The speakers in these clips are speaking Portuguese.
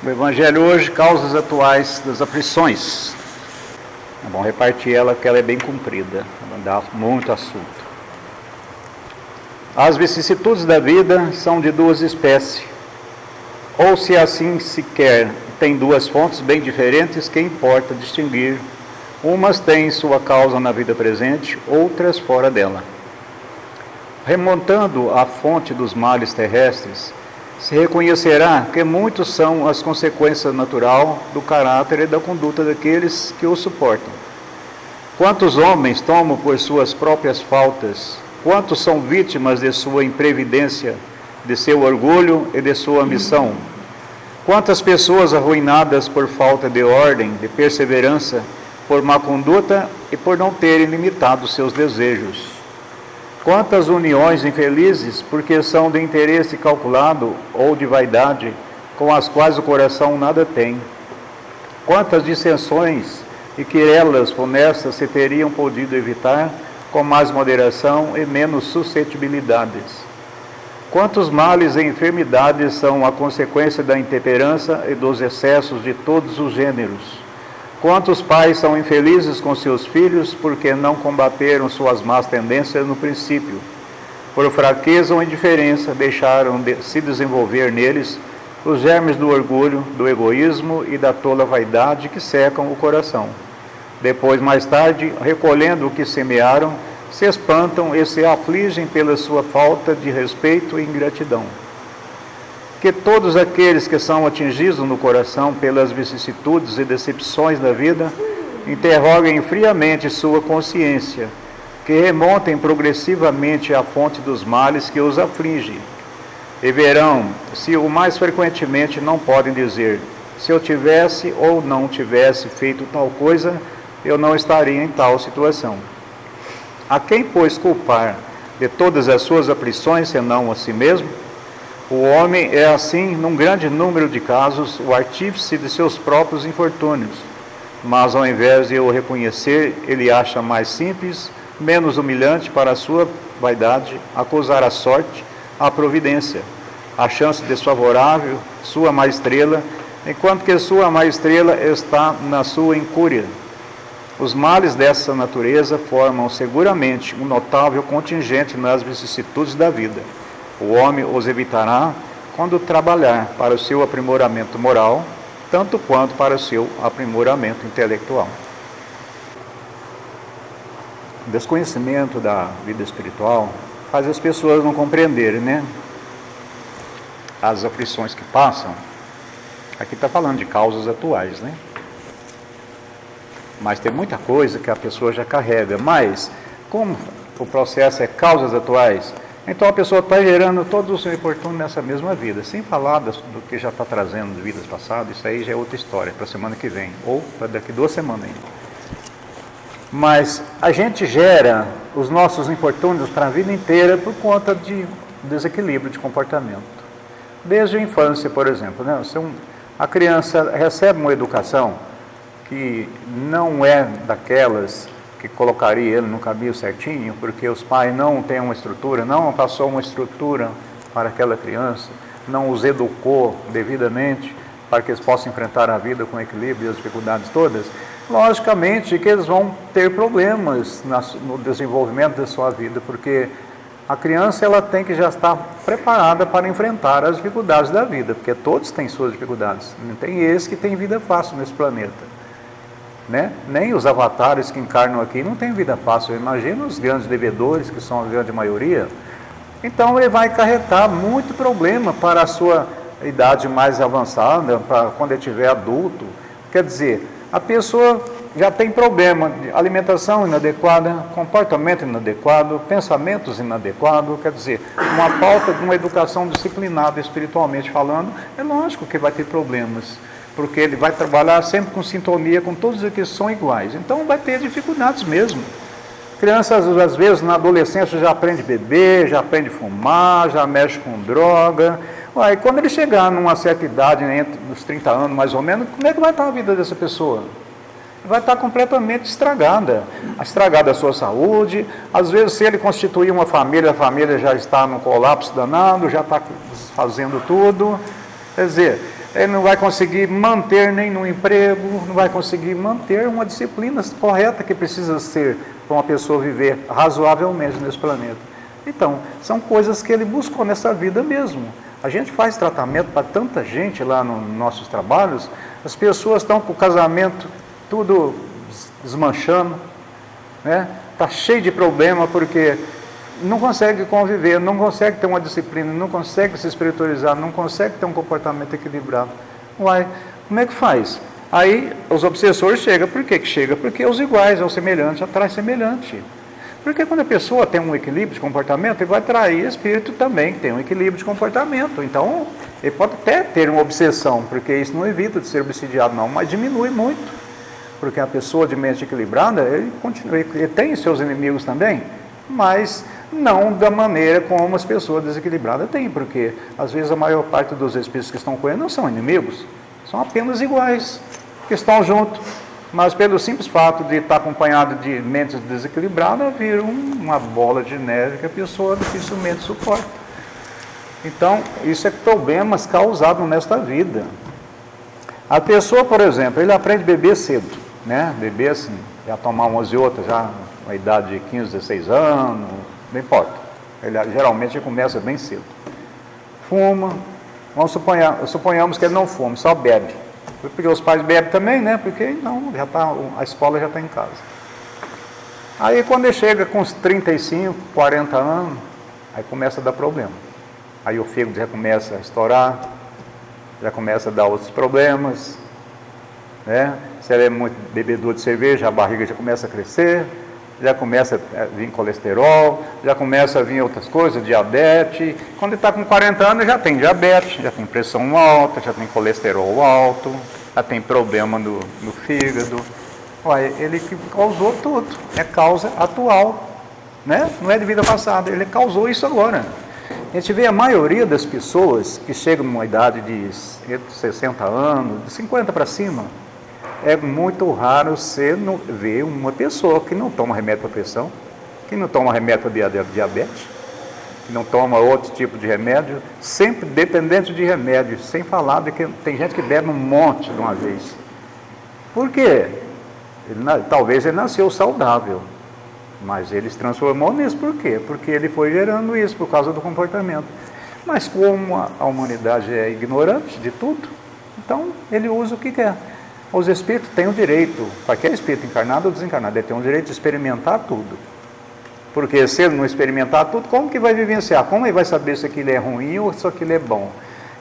O Evangelho hoje, causas atuais das aflições. É bom repartir ela, porque ela é bem comprida, ela dá muito assunto. As vicissitudes da vida são de duas espécies. Ou se assim se quer, tem duas fontes bem diferentes, que importa distinguir. Umas têm sua causa na vida presente, outras fora dela. Remontando à fonte dos males terrestres, se reconhecerá que muitos são as consequências naturais do caráter e da conduta daqueles que o suportam. Quantos homens tomam por suas próprias faltas, quantos são vítimas de sua imprevidência, de seu orgulho e de sua ambição? Quantas pessoas arruinadas por falta de ordem, de perseverança, por má conduta e por não terem limitado seus desejos? Quantas uniões infelizes, porque são de interesse calculado ou de vaidade, com as quais o coração nada tem? Quantas dissensões e querelas funestas se teriam podido evitar com mais moderação e menos suscetibilidades? Quantos males e enfermidades são a consequência da intemperança e dos excessos de todos os gêneros? Quantos pais são infelizes com seus filhos porque não combateram suas más tendências no princípio? Por fraqueza ou indiferença, deixaram de se desenvolver neles os germes do orgulho, do egoísmo e da tola vaidade que secam o coração. Depois, mais tarde, recolhendo o que semearam, se espantam e se afligem pela sua falta de respeito e ingratidão. Que todos aqueles que são atingidos no coração pelas vicissitudes e decepções da vida, interroguem friamente sua consciência, que remontem progressivamente à fonte dos males que os aflige, e verão se o mais frequentemente não podem dizer: se eu tivesse ou não tivesse feito tal coisa, eu não estaria em tal situação. A quem, pois, culpar de todas as suas aflições, senão a si mesmo? O homem é assim, num grande número de casos, o artífice de seus próprios infortúnios, mas ao invés de o reconhecer, ele acha mais simples, menos humilhante para a sua vaidade, acusar a sorte, a providência, a chance desfavorável, sua má estrela, enquanto que sua má estrela está na sua incúria. Os males dessa natureza formam seguramente um notável contingente nas vicissitudes da vida. O homem os evitará quando trabalhar para o seu aprimoramento moral, tanto quanto para o seu aprimoramento intelectual. O desconhecimento da vida espiritual faz as pessoas não compreenderem, né? As aflições que passam. Aqui está falando de causas atuais, né? Mas tem muita coisa que a pessoa já carrega. Mas, como o processo é causas atuais, então a pessoa está gerando todo o seu infortúnio nessa mesma vida, sem falar do que já está trazendo de vidas passadas. Isso aí já é outra história, para a semana que vem, ou para daqui 2 semanas ainda. Mas a gente gera os nossos infortúnios para a vida inteira por conta de desequilíbrio de comportamento. Desde a infância, por exemplo, né? A criança recebe uma educação que não é daquelas que colocaria ele no caminho certinho, porque os pais não têm uma estrutura, não passou uma estrutura para aquela criança, não os educou devidamente para que eles possam enfrentar a vida com equilíbrio e as dificuldades todas, logicamente que eles vão ter problemas no desenvolvimento da sua vida, porque a criança ela tem que já estar preparada para enfrentar as dificuldades da vida, porque todos têm suas dificuldades, não tem esse que tem vida fácil nesse planeta. Né? Nem os avatares que encarnam aqui não têm vida fácil. Imagina os grandes devedores, que são a grande maioria. Então ele vai acarretar muito problema para a sua idade mais avançada, para quando ele estiver adulto. Quer dizer, a pessoa já tem problema de alimentação inadequada, comportamento inadequado, pensamentos inadequados. Quer dizer, uma falta de uma educação disciplinada espiritualmente falando, é lógico que vai ter problemas, porque ele vai trabalhar sempre com sintonia com todos os que são iguais. Então vai ter dificuldades mesmo. Crianças, às vezes, na adolescência já aprende a beber, já aprende a fumar, já mexe com droga. Uai, quando ele chegar numa certa idade, entre os 30 anos mais ou menos, como é que vai estar a vida dessa pessoa? Vai estar completamente estragada a sua saúde. Às vezes, se ele constituir uma família, a família já está num colapso danado, já está fazendo tudo. Quer dizer, ele não vai conseguir manter nem no emprego, não vai conseguir manter uma disciplina correta que precisa ser para uma pessoa viver razoavelmente nesse planeta. Então, são coisas que ele buscou nessa vida mesmo. A gente faz tratamento para tanta gente lá nos nossos trabalhos, as pessoas estão com o casamento tudo desmanchando, né? Está cheio de problema porque não consegue conviver, não consegue ter uma disciplina, não consegue se espiritualizar, não consegue ter um comportamento equilibrado. Uai, como é que faz? Aí os obsessores chegam. Por que chega? Porque os iguais, é o semelhante, atrai semelhante. Porque quando a pessoa tem um equilíbrio de comportamento, ele vai atrair espírito também, que tem um equilíbrio de comportamento. Então, ele pode até ter uma obsessão, porque isso não evita de ser obsidiado não, mas diminui muito. Porque a pessoa de mente equilibrada, ele tem seus inimigos também, mas não da maneira como as pessoas desequilibradas têm, porque às vezes a maior parte dos espíritos que estão com ele não são inimigos, são apenas iguais, que estão juntos. Mas pelo simples fato de estar acompanhado de mentes desequilibradas, vira uma bola de neve que a pessoa dificilmente suporta. Então, isso é problemas causados nesta vida. A pessoa, por exemplo, ele aprende a beber cedo, né? Beber assim, já tomar umas e outras, já na idade de 15, 16 anos, não importa. Geralmente ele começa bem cedo. Fuma, suponhamos que ele não fuma, só bebe. Porque os pais bebem também, né? Porque não, a escola já está em casa. Aí quando ele chega com uns 35, 40 anos, aí começa a dar problema. Aí o fígado já começa a estourar, já começa a dar outros problemas, né? Se ele é muito bebedor de cerveja, a barriga já começa a crescer, já começa a vir colesterol, já começa a vir outras coisas, diabetes. Quando ele está com 40 anos, já tem diabetes, já tem pressão alta, já tem colesterol alto, já tem problema no fígado. Olha, ele que causou tudo, é causa atual, né? Não é de vida passada, ele causou isso agora. A gente vê a maioria das pessoas que chegam numa idade de 60 anos, de 50 para cima, é muito raro você ver uma pessoa que não toma remédio para pressão, que não toma remédio para diabetes, que não toma outro tipo de remédio, sempre dependente de remédio, sem falar de que tem gente que bebe um monte de uma vez. Por quê? Talvez ele nasceu saudável, mas ele se transformou nisso. Por quê? Porque ele foi gerando isso por causa do comportamento. Mas como a humanidade é ignorante de tudo, então ele usa o que quer. Os espíritos têm o direito, qualquer espírito encarnado ou desencarnado, ele tem o direito de experimentar tudo. Porque se ele não experimentar tudo, como que vai vivenciar? Como ele vai saber se aquilo é ruim ou se aquilo é bom?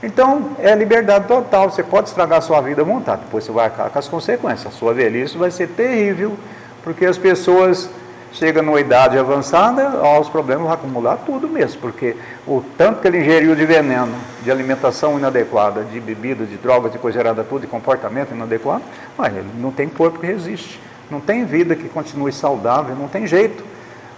Então, é liberdade total. Você pode estragar a sua vida à vontade, depois você vai acabar com as consequências. A sua velhice vai ser terrível, porque as pessoas chegam numa idade avançada, os problemas vão acumular tudo mesmo, porque o tanto que ele ingeriu de veneno, de alimentação inadequada, de bebida, de drogas, de coisa errada, tudo, de comportamento inadequado, ele não tem corpo que resiste, não tem vida que continue saudável, não tem jeito.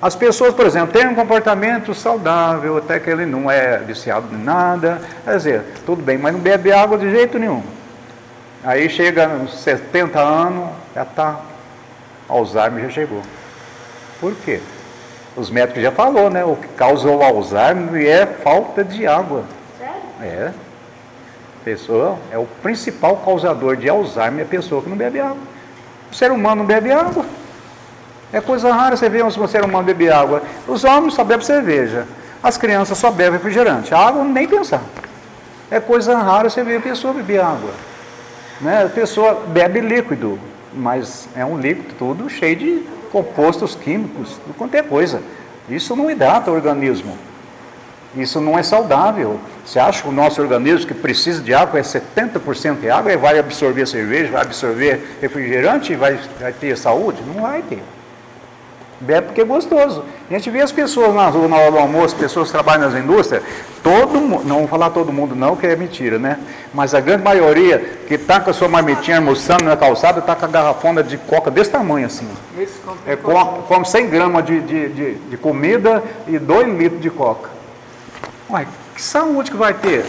As pessoas, por exemplo, têm um comportamento saudável, até que ele não é viciado em nada, quer dizer, tudo bem, mas não bebe água de jeito nenhum. Aí chega uns 70 anos, já está, Alzheimer já chegou. Por quê? Os médicos já falaram, né? O que causa o Alzheimer é falta de água. Sério? É. Pessoa, é o principal causador de Alzheimer, é a pessoa que não bebe água. O ser humano não bebe água. É coisa rara você ver um ser humano beber água. Os homens só bebem cerveja. As crianças só bebem refrigerante. A água, nem pensar. É coisa rara você ver a pessoa beber água. Né? A pessoa bebe líquido, mas é um líquido tudo cheio de compostos químicos, de qualquer coisa. Isso não hidrata o organismo. Isso não é saudável. Você acha que o nosso organismo que precisa de água é 70% de água e vai absorver cerveja, vai absorver refrigerante e vai ter saúde? Não vai ter. Bebe porque é gostoso. A gente vê as pessoas na rua, na hora do almoço, pessoas que trabalham nas indústrias, todo mundo, não vou falar todo mundo não, que é mentira, né? Mas a grande maioria que está com a sua marmitinha almoçando na calçada, está com a garrafona de coca desse tamanho assim. Come 100 gramas de comida e 2 litros de coca. Uai, que saúde que vai ter?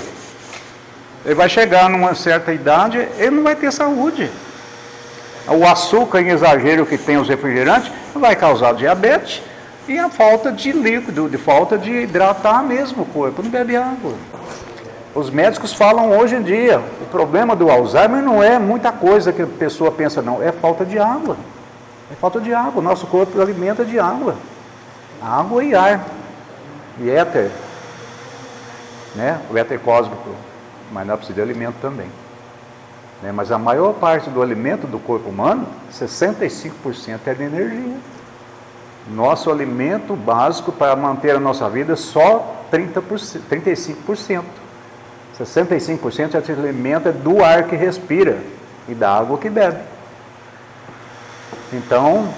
Ele vai chegar numa certa idade, ele não vai ter saúde. O açúcar em exagero que tem os refrigerantes vai causar diabetes e a falta de líquido, de falta de hidratar mesmo o corpo, não bebe água. Os médicos falam hoje em dia, o problema do Alzheimer não é muita coisa que a pessoa pensa, não, é falta de água. É falta de água, o nosso corpo alimenta de água. Água e ar, e éter, né? O éter cósmico, mas não precisa de alimento também. Né? Mas a maior parte do alimento do corpo humano, 65% é de energia. Nosso alimento básico para manter a nossa vida é só 35%. 65% se alimenta do ar que respira e da água que bebe. Então,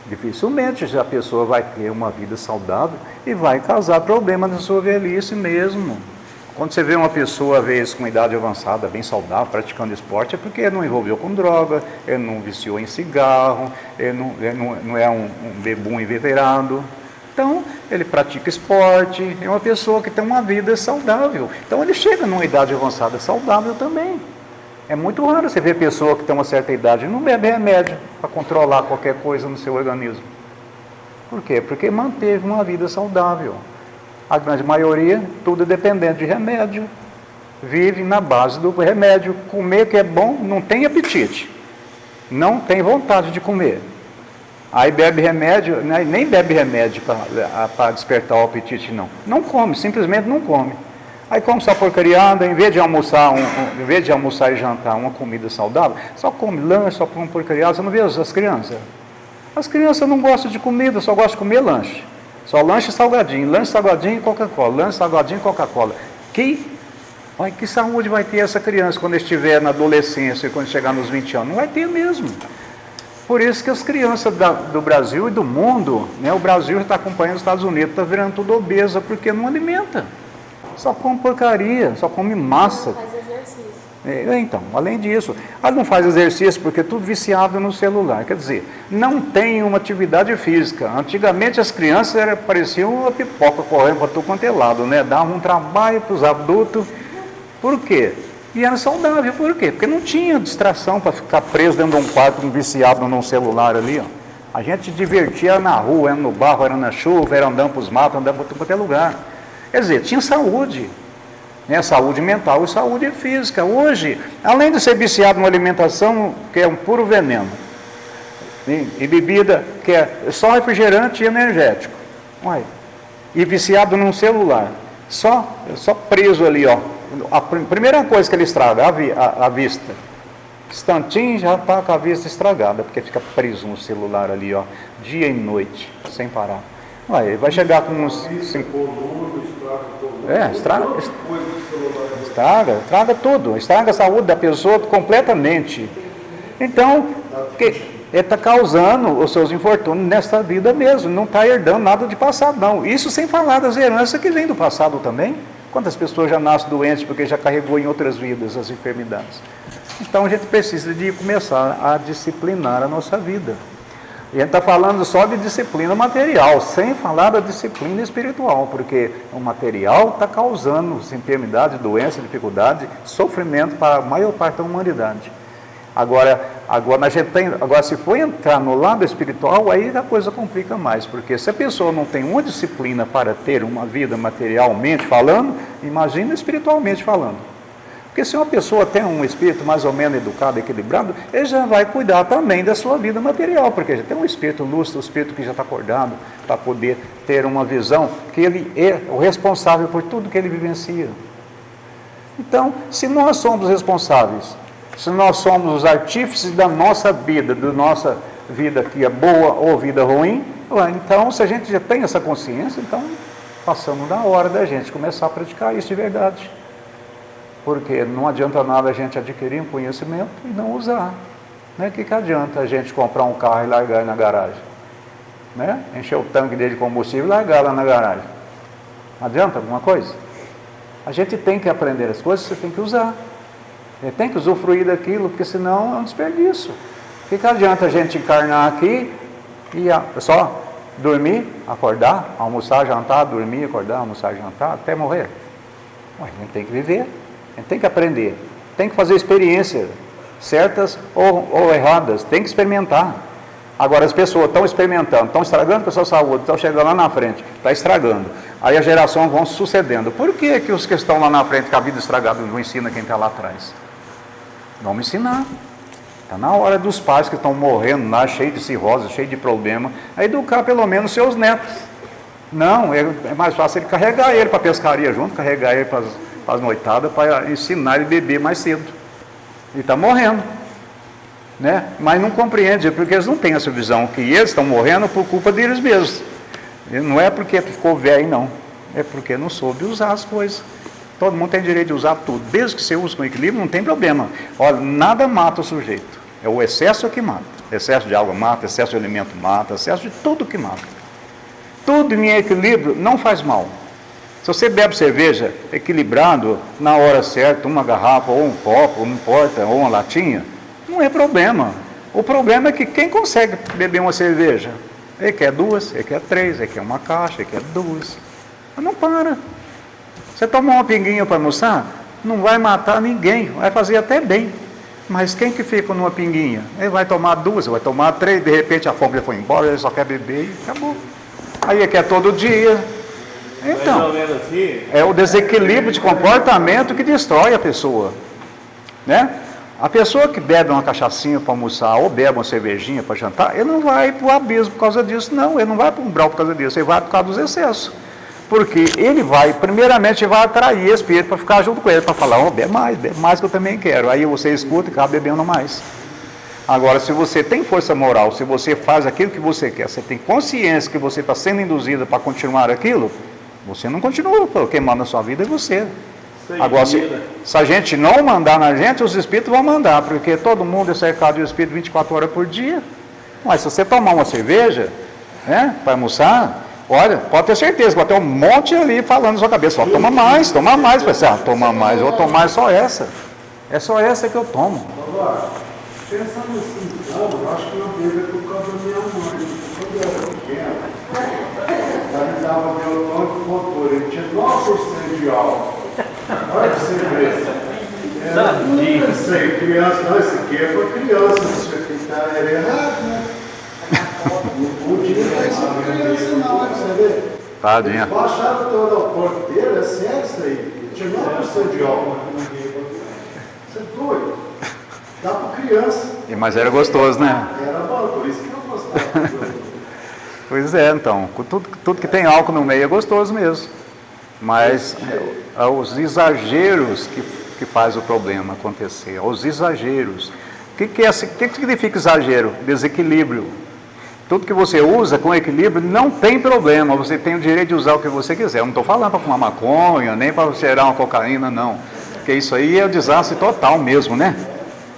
dificilmente a pessoa vai ter uma vida saudável e vai causar problemas na sua velhice mesmo. Quando você vê uma pessoa, às vezes, com idade avançada, bem saudável, praticando esporte, é porque ele não envolveu com droga, ele não viciou em cigarro, ele não é um bebum inveterado. Então, ele pratica esporte, é uma pessoa que tem uma vida saudável. Então, ele chega numa idade avançada saudável também. É muito raro você ver pessoa que tem uma certa idade e não bebe remédio para controlar qualquer coisa no seu organismo. Por quê? Porque manteve uma vida saudável. A grande maioria, tudo dependente de remédio. Vive na base do remédio. Comer que é bom, não tem apetite. Não tem vontade de comer. Aí bebe remédio, né? Nem bebe remédio para despertar o apetite, não. Não come, simplesmente não come. Aí come só porcariada, em vez de almoçar e jantar uma comida saudável, só come lanche, só come porcariada. Você não vê as crianças? As crianças não gostam de comida, só gostam de comer lanche. Só lanche salgadinho e Coca-Cola, lanche salgadinho e Coca-Cola. Que saúde vai ter essa criança quando estiver na adolescência, quando chegar nos 20 anos? Não vai ter mesmo. Por isso que as crianças do Brasil e do mundo, né, o Brasil está acompanhando os Estados Unidos, está virando tudo obesa, porque não alimenta. Só come porcaria, só come massa. Não faz exercício. Então, além disso, ela não faz exercício porque é tudo viciado no celular. Quer dizer, não tem uma atividade física. Antigamente as crianças pareciam uma pipoca correndo para tudo quanto é lado, né? Davam um trabalho para os adultos. Por quê? E era saudável, por quê? Porque não tinha distração para ficar preso dentro de um quarto, viciado num celular ali, ó. A gente se divertia na rua, era no barro, era na chuva, era andando para os matos, andando para qualquer lugar. Quer dizer, tinha saúde, né? Saúde mental e saúde física. Hoje, além de ser viciado numa alimentação que é um puro veneno, e bebida que é só refrigerante e energético, e viciado num celular, só preso ali, ó. A primeira coisa que ele estraga, a vista. Instantinho já está com a vista estragada, porque fica preso no celular ali, ó, dia e noite, sem parar. Vai chegar com uns... Estraga tudo, estraga a saúde da pessoa completamente. Então, ele está causando os seus infortúnios nesta vida mesmo, não está herdando nada de passado, não. Isso sem falar das heranças que vêm do passado também. Quantas pessoas já nascem doentes porque já carregou em outras vidas as enfermidades? Então a gente precisa de começar a disciplinar a nossa vida. E a gente está falando só de disciplina material, sem falar da disciplina espiritual, porque o material está causando enfermidade, doença, dificuldade, sofrimento para a maior parte da humanidade. Agora se for entrar no lado espiritual, aí a coisa complica mais, porque se a pessoa não tem uma disciplina para ter uma vida materialmente falando, imagina espiritualmente falando. Porque se uma pessoa tem um espírito mais ou menos educado, equilibrado, ele já vai cuidar também da sua vida material, porque já tem um espírito lúcido, um espírito que já está acordado, para poder ter uma visão que ele é o responsável por tudo que ele vivencia. Então, se nós somos responsáveis, se nós somos os artífices da nossa vida que é boa ou vida ruim, então, se a gente já tem essa consciência, então passamos da hora da gente começar a praticar isso de verdade. Porque não adianta nada a gente adquirir um conhecimento e não usar. Né? O que adianta a gente comprar um carro e largar ele na garagem? Né? Encher o tanque dele de combustível e largar lá na garagem. Adianta alguma coisa? A gente tem que aprender as coisas, você tem que usar. Ele tem que usufruir daquilo, porque senão é um desperdício. O que adianta a gente encarnar aqui e só dormir, acordar, almoçar, jantar, dormir, acordar, almoçar, jantar, até morrer? A gente tem que viver, a gente tem que aprender, tem que fazer experiências, certas ou erradas, tem que experimentar. Agora as pessoas estão experimentando, estão estragando com a sua saúde, estão chegando lá na frente, está estragando. Aí as gerações vão sucedendo. Por que que os que estão lá na frente, com a vida estragada, não ensinam quem está lá atrás? Vamos ensinar. Está na hora dos pais que estão morrendo lá, cheio de cirrose, cheio de problema, a educar pelo menos seus netos. Não, é mais fácil ele carregar ele para a pescaria junto, carregar ele para as noitadas, para ensinar ele a beber mais cedo. E está morrendo. Né? Mas não compreende, porque eles não têm essa visão, que eles estão morrendo por culpa deles mesmos. Não é porque ficou velho, não. É porque não soube usar as coisas. Todo mundo tem direito de usar tudo. Desde que você use com equilíbrio, não tem problema. Olha, nada mata o sujeito. É o excesso que mata. Excesso de água mata, excesso de alimento mata, excesso de tudo que mata. Tudo em equilíbrio não faz mal. Se você bebe cerveja equilibrado, na hora certa, uma garrafa, ou um copo, não importa, ou uma latinha, não é problema. O problema é que quem consegue beber uma cerveja? Ele quer duas, ele quer três, ele quer uma caixa, ele quer duas. Mas não para. Você tomar uma pinguinha para almoçar, não vai matar ninguém, vai fazer até bem. Mas quem que fica numa pinguinha? Ele vai tomar duas, vai tomar três, de repente a fome já foi embora, ele só quer beber e acabou. Aí ele quer todo dia. Então, é o desequilíbrio de comportamento que destrói a pessoa. Né? A pessoa que bebe uma cachaçinha para almoçar ou bebe uma cervejinha para jantar, ele não vai para o abismo por causa disso, não. Ele não vai para o umbral por causa disso, ele vai por causa dos excessos. Porque ele vai, primeiramente, vai atrair espírito para ficar junto com ele, para falar, oh, bebe mais que eu também quero. Aí você escuta e acaba bebendo mais. Agora, se você tem força moral, se você faz aquilo que você quer, você tem consciência que você está sendo induzida para continuar aquilo, você não continua, porque quem manda na sua vida é você. Agora, se a gente não mandar na gente, os espíritos vão mandar, porque todo mundo é cercado de espírito 24 horas por dia. Mas se você tomar uma cerveja, né, para almoçar, olha, pode ter certeza que vai ter um monte ali falando na sua cabeça, ó, toma mais. Você, toma mais, eu vou tomar só essa. É só essa que eu tomo. Agora, pensando assim, então, eu acho que eu devo por causa da minha mãe. Quando eu era pequeno, ela me dava meu nome de motor, ele tinha 9% de álcool. Olha pra você ver. Eu não sei, criança, não, esse aqui é para criança, isso aqui era errado, né? O dia não é só criança, não, é pra você ver. Tadinha. Eles baixaram todo o porto dele, é sério isso aí. Tinha 9% de álcool. Você é doido? Dá para criança. Mas era gostoso, né? Era bom, por isso que eu gostava. Pois é, então, tudo que tem álcool no meio é gostoso mesmo. Mas os exageros que faz o problema acontecer, os exageros. O que significa exagero? Desequilíbrio. Tudo que você usa com equilíbrio não tem problema, você tem o direito de usar o que você quiser. Eu não estou falando para fumar maconha, nem para cheirar uma cocaína, não. Porque isso aí é um desastre total mesmo, né?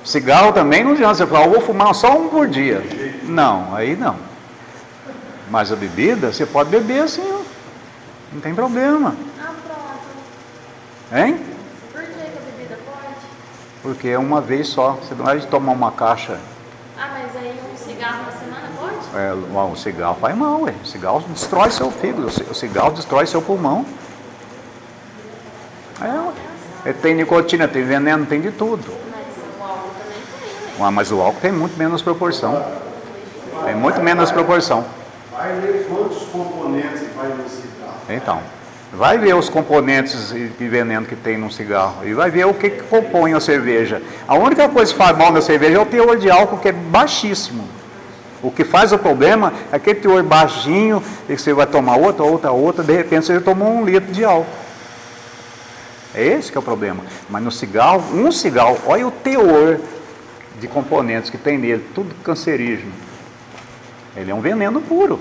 Cigarro também não adianta você falar, eu vou fumar só um por dia. Não, aí não. Mas a bebida, você pode beber assim, ó. Não tem problema. Ah, pronto. Hein? Por que a bebida pode? Porque é uma vez só. Você não vai tomar uma caixa. Ah, mas aí um cigarro na semana pode? O cigarro faz mal, ué. O cigarro destrói seu fígado, o cigarro destrói seu pulmão. Tem nicotina, tem veneno, tem de tudo. Mas o álcool também tem, né? Mas o álcool tem muito menos proporção. Tem muito menos proporção. Vai ler quantos componentes vai no cigarro. Então, vai ver os componentes de veneno que tem no cigarro e vai ver o que compõe a cerveja. A única coisa que faz mal na cerveja é o teor de álcool, que é baixíssimo. O que faz o problema é aquele teor baixinho, e você vai tomar outra, de repente você tomou 1 litro de álcool. É esse que é o problema. Mas no cigarro, um cigarro, olha o teor de componentes que tem nele, tudo cancerígeno. Ele é um veneno puro.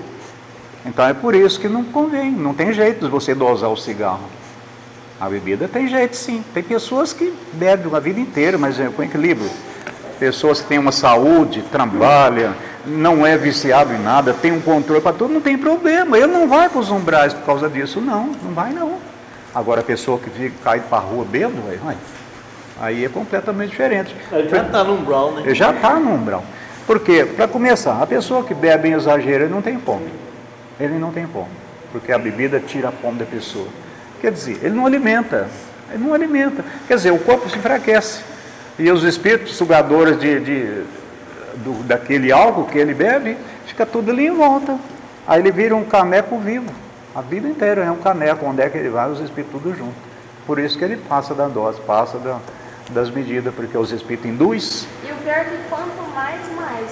Então é por isso que não convém, não tem jeito de você dosar o cigarro. A bebida tem jeito sim. Tem pessoas que bebem a vida inteira, mas é com equilíbrio. Pessoas que têm uma saúde, trabalham, não é viciado em nada, tem um controle para tudo, não tem problema. Ele não vai para os umbrais por causa disso, não vai não. Agora a pessoa que fica caído para a rua bêbado, aí é completamente diferente. Ele já está no umbral, né? Ele já está no umbral. Porque, para começar, a pessoa que bebe em exagero, ele não tem fome. Ele não tem fome. Porque a bebida tira a fome da pessoa. Quer dizer, ele não alimenta. Quer dizer, o corpo se enfraquece. E os espíritos sugadores daquele álcool que ele bebe, fica tudo ali em volta. Aí ele vira um caneco vivo. A vida inteira é um caneco, onde é que ele vai, os espíritos tudo junto. Por isso que ele passa da dose, passa das medidas, porque os espíritos induzem. E o pior é que quanto mais,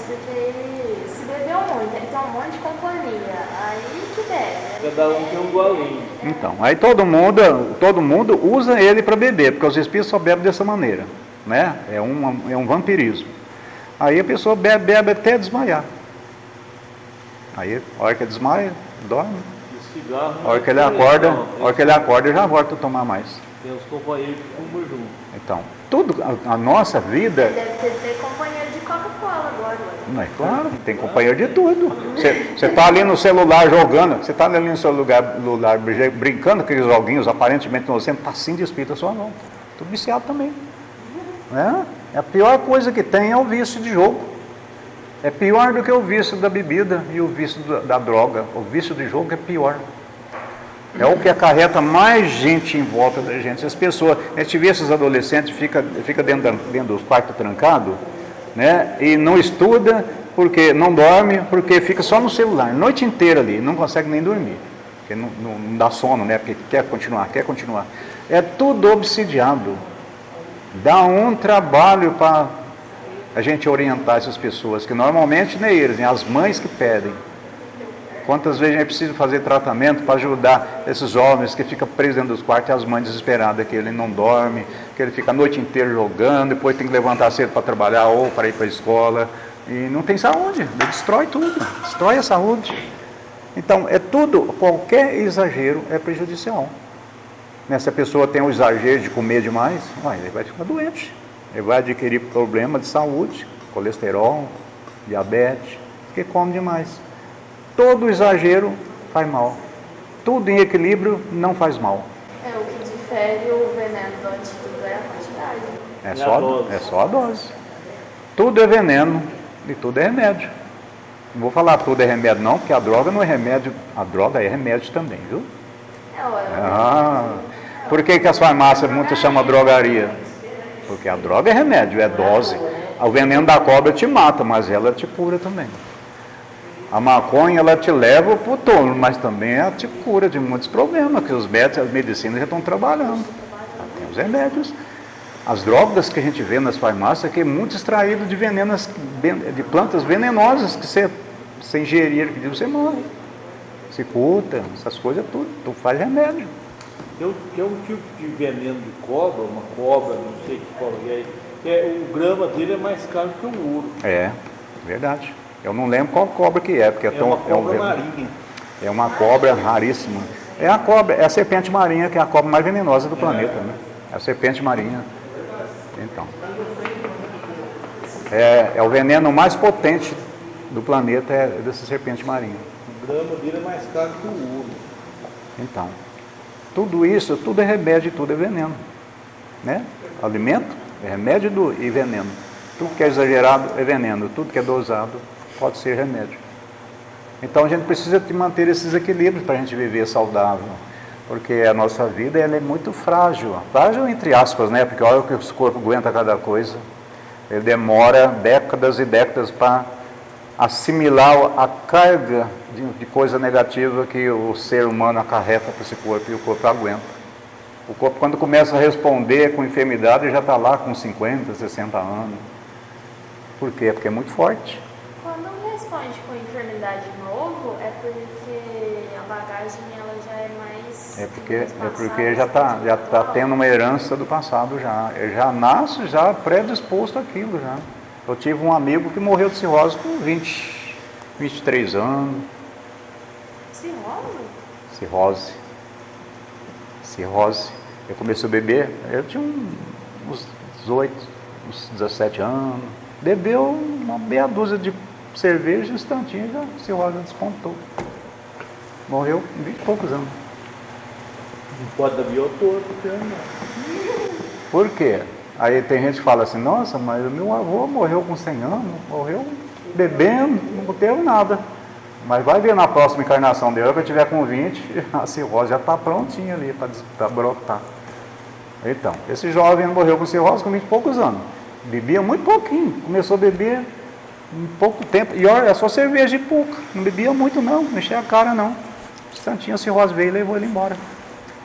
porque ele se bebeu muito, ele tem um monte de companhia, aí que bebe. Cada um tem um golinho. Então, aí todo mundo usa ele para beber, porque os espíritos só bebem dessa maneira, né? É um vampirismo. Aí a pessoa bebe até desmaiar. Aí, a hora que desmaia, dorme. A hora que ele acorda, já volta a tomar mais. Tem os companheiros que fumam junto. Então, tudo, a nossa vida... Deve ter companheiro de Coca-Cola agora. Não é claro, tem companheiro de tudo. Você está ali no celular jogando, você está ali no seu celular brincando com aqueles joguinhos aparentemente inocentes, está assim de espírito a sua mão. Tudo viciado também. Né? A pior coisa que tem é o vício de jogo. É pior do que o vício da bebida e o vício da droga. O vício de jogo é pior. É o que acarreta mais gente em volta da gente. As pessoas, a gente vê esses adolescentes, fica dentro dos quartos trancados, né? E não estuda, porque não dorme, porque fica só no celular, a noite inteira ali, não consegue nem dormir. Porque não dá sono, né? Porque quer continuar. É tudo obsidiado. Dá um trabalho para a gente orientar essas pessoas, que normalmente nem eles, nem as mães que pedem. Quantas vezes a gente precisa fazer tratamento para ajudar esses jovens que ficam presos dentro dos quartos e as mães desesperadas, que ele não dorme, que ele fica a noite inteira jogando, depois tem que levantar cedo para trabalhar ou para ir para a escola, e não tem saúde, ele destrói tudo, destrói a saúde. Então, é tudo, qualquer exagero é prejudicial. Se a pessoa tem um exagero de comer demais, ele vai ficar doente, ele vai adquirir problema de saúde, colesterol, diabetes, porque come demais. Todo exagero faz mal. Tudo em equilíbrio não faz mal. O que difere o veneno do antídoto é a quantidade. É só a dose. Tudo é veneno e tudo é remédio. Não vou falar tudo é remédio não, porque a droga não é remédio. A droga é remédio também, viu? Por que as farmácias muitas chamam drogaria? Porque a droga é remédio, é dose. O veneno da cobra te mata, mas ela te cura também. A maconha, ela te leva para o túmulo, mas também ela te cura de muitos problemas, que os médicos, as medicinas já estão trabalhando. Tem os remédios. As drogas que a gente vê nas farmácias, que é muito extraído de venenos, de plantas venenosas, que você ingerir, que você morre. Cicuta, essas coisas tudo, tu faz remédio. Tem um tipo de veneno de cobra, uma cobra, não sei que cobra o grama dele é mais caro que o ouro. É, verdade. Eu não lembro qual cobra que é, porque uma cobra marinha. É uma cobra raríssima. É a serpente marinha, que é a cobra mais venenosa do planeta, né? É a serpente marinha. Então, é o veneno mais potente do planeta, é dessa serpente marinha. O grama dele é mais caro que o ouro. Então, tudo isso, tudo é remédio, tudo é veneno, né? Alimento é remédio e veneno. Tudo que é exagerado é veneno, tudo que é dosado pode ser remédio. Então a gente precisa de manter esses equilíbrios para a gente viver saudável, porque a nossa vida ela é muito frágil, frágil entre aspas, né? Porque olha o que o corpo aguenta cada coisa. Ele demora décadas e décadas para assimilar a carga de coisa negativa que o ser humano acarreta para esse corpo, e o corpo aguenta. O corpo, quando começa a responder com enfermidade, já está lá com 50, 60 anos. Por quê? Porque é muito forte. Quando responde com enfermidade novo, é porque a bagagem ela já é mais... É porque já tá tendo uma herança do passado já. Ele já nasce já predisposto àquilo já. Eu tive um amigo que morreu de cirrose com 23 anos. Cirrose? Cirrose. Eu comecei a beber, eu tinha uns 18, uns 17 anos. Bebeu uma meia dúzia de cerveja, instantinho, já a cirrose despontou. Morreu com 20 e poucos anos. Não pode dar biotopo, não. Por quê? Aí tem gente que fala assim, nossa, mas o meu avô morreu com 100 anos, morreu bebendo, não teve nada. Mas vai ver na próxima encarnação dele, quando eu tiver com 20, a cirrose já está prontinha ali para brotar. Então, esse jovem morreu com cirrose com 20 e poucos anos. Bebia muito pouquinho, começou a beber Em pouco tempo, e olha, é só cerveja e pouco, não bebia muito não enchia a cara não. Um instantinho a cirrose veio e levou ele embora.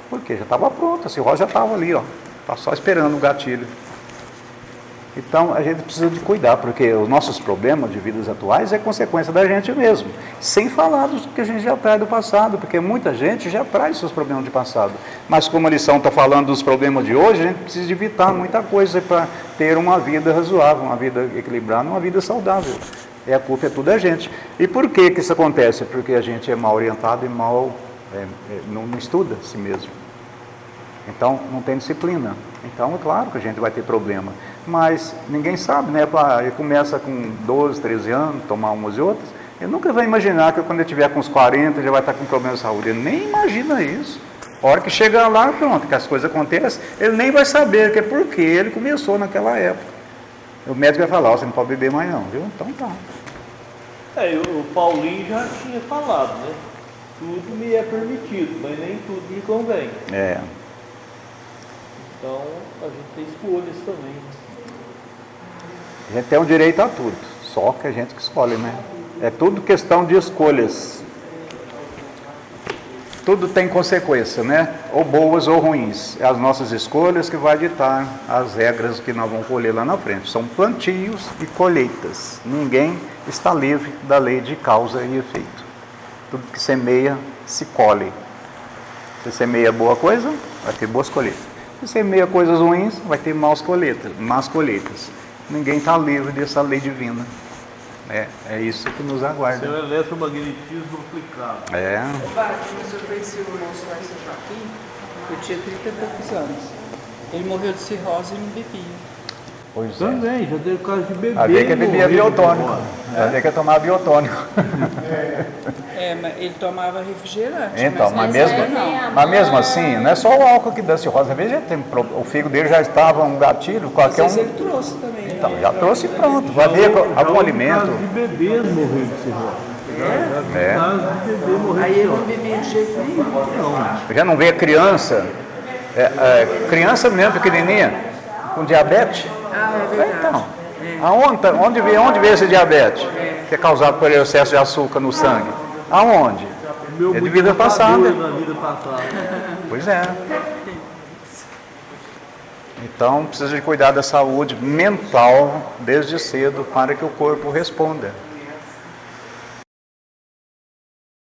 Por quê? Já estava pronto, a cirrose já estava ali, ó. Está só esperando o gatilho. Então a gente precisa de cuidar, porque os nossos problemas de vidas atuais é consequência da gente mesmo. Sem falar dos que a gente já traz do passado, porque muita gente já traz seus problemas de passado. Mas como a lição está falando dos problemas de hoje, a gente precisa evitar muita coisa para ter uma vida razoável, uma vida equilibrada, uma vida saudável. E a culpa é tudo da gente. E por que isso acontece? Porque a gente é mal orientado e não estuda a si mesmo. Então, não tem disciplina. Então, é claro que a gente vai ter problema. Mas ninguém sabe, né? Ele começa com 12, 13 anos, tomar umas e outras. Ele nunca vai imaginar que quando ele tiver com uns 40, ele vai estar com problema de saúde. Ele nem imagina isso. A hora que chegar lá, pronto, que as coisas acontecem, ele nem vai saber que é porque ele começou naquela época. O médico vai falar, você não pode beber mais não, viu? Então tá. O Paulinho já tinha falado, né? Tudo me é permitido, mas nem tudo me convém. Então, a gente tem escolhas também. A gente tem o direito a tudo, só que a gente que escolhe, né? É tudo questão de escolhas. Tudo tem consequência, né? Ou boas ou ruins. É as nossas escolhas que vai ditar as regras que nós vamos colher lá na frente. São plantios e colheitas. Ninguém está livre da lei de causa e efeito. Tudo que semeia, se colhe. Se semeia boa coisa, vai ter boas colheitas. Se semeia coisas ruins, vai ter más colheitas. Ninguém está livre dessa lei divina. É isso que nos aguarda. Seu eletromagnetismo aplicado. O senhor conhecia o irmão Soares Joaquim? Eu tinha 30 e poucos anos. Ele morreu de cirrose e não bebia. Pois Também, já teve caso de bebê. Havia que bebia biotônico. Havia que tomar biotônico. Mas ele tomava refrigerante. Então, mas mesmo assim, não é só o álcool que dá cirrose. Às vezes o fígado dele já estava um gatilho, qualquer um. Ele trouxe também. Então, já trouxe pronto. Vai ver algum alimento. Caso de bebês morreu de cirrose. Caso de bebê morreu Aí de ele não cirrose. bebia de jeito nenhum. Já não vê criança, criança mesmo pequenininha, com diabetes? É verdade. Então, onde vê esse diabetes? Que é causado por excesso de açúcar no sangue? Aonde? Meu É de vida passada. na vida passada. Pois é. Então, precisa de cuidar da saúde mental desde cedo para que o corpo responda.